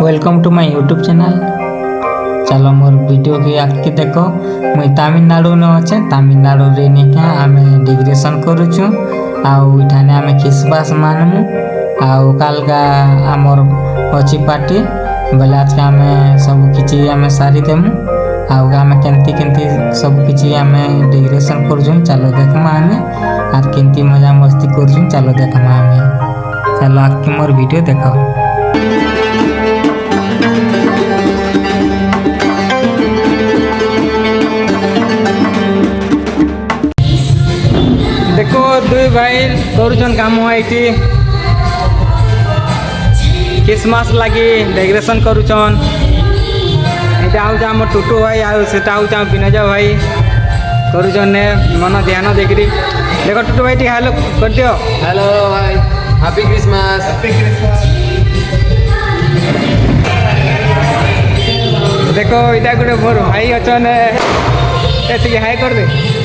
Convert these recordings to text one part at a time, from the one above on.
Welcome to my YouTube channel. चलो more video के आगे देखो। मुई तमिलनाडु न अच्छे। तमिलनाडु रे निका आमे डिग्रेशन करूछु आउ इठाने आमे क्रिसमस मानमु आउ कालका आमर अछि पार्टी बेला आज आमे सब किछि आमे सारी देमु आउ आमे केंती केंती सब किछि आमे डिग्रेशन करूछु। चलो देखमा आमे आर केंती मजा मस्ती करूछु। चलो देखमा आमे। चलो आके मोर वीडियो देखो। देखो दुई भाई करुछन काम आईटी क्रिसमस लगी डेकोरेशन करुछन। एटा आउ जाम टुटू भाई आउ सेटा आउ जाम विनोज भाई करुछन ने मन ध्यान देखरी। देखो टुटू भाई टी हेलो कर दियो। हेलो भाई, हैप्पी क्रिसमस। Happy Christmas. देखो इटा गुटे मोर भाई अछन एति हाय कर दे।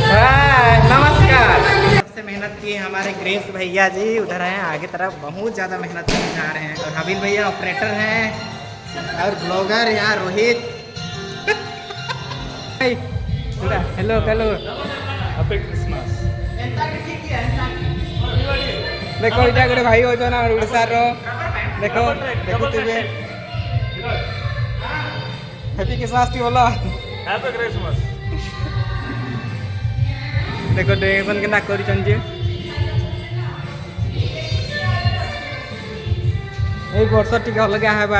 हाय, नमस्कार। सबसे मेहनत किए हमारे ग्रेस भैया जी उधर हैं आगे तरफ बहुत ज़्यादा मेहनत करने जा रहे हैं। और हबील भैया ऑपरेटर हैं और ब्लॉगर यहाँ Rohit. Hello hello happy Christmas. देखो इटा गुटे भाई अछन उड़ीसा रो। देखो देखुथिबे हैप्पी क्रिसमस टी बोलो। Happy Christmas. देखो डेकोरेशन केना करिछन जे এই বর্ষ টিকে অলগা হেবা।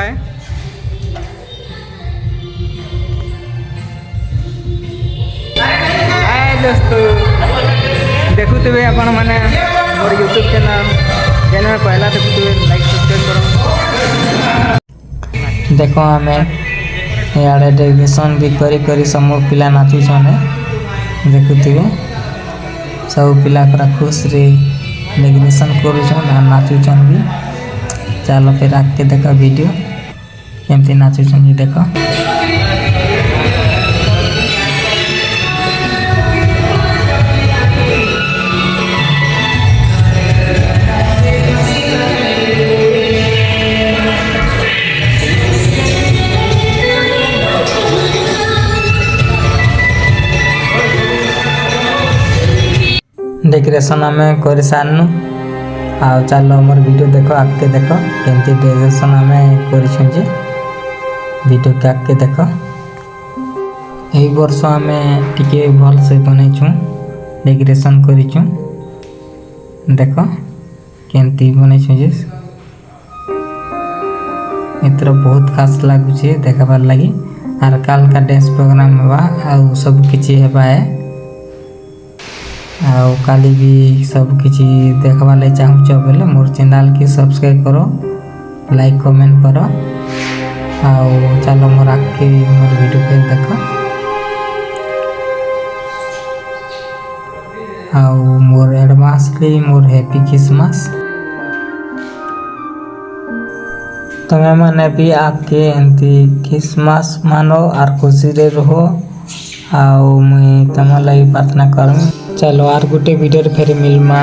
हाय दोस्तों, देखुथिबे आपण माने मोर यूट्यूब चैनल पहला देखुथिबे लाइक सब्सक्राइब करो। देखो हमें याडे डेकोरेशन भी करी सब पिला नाचुछन। देखुथिबे सब पिला पूरा खुश रे डेकोरेशन करुछन आ नाचुछन भी। चलो फिर आके देखो वीडियो केमती नाचुछन जी देखो। डेकोरेशन आम कर सारनु आ चलो मोर वीडियो देखो आगे देखो केमती डेकोरेशन आम कर वीडियो के आगे देखो। यही वर्ष आम टिके भल से बनईछु डेकोरेशन करिछु। देखो केमती बनईछु जे एतर बहुत खास लागुचे देखबार लगी। आर काल का डांस प्रोग्राम हेबा आ सब किछि हेबा है। आउ काली भी सब किछि देखवा ले चाहूछ बोले मोर चैनल के सब्सक्राइब करो, लाइक कमेंट करो। आउ चलो मोर आके मोर वीडियो पे देखो। आउ मोर एडवांसली मोर हैप्पी क्रिसमस। तुम्हें माने भी आके एंती क्रिसमस मानो आर खुशी रे रहो। आउ मुई तुम लगी प्रार्थना करूँ। चलो आर गुटे वीडियो फिर मिलमा।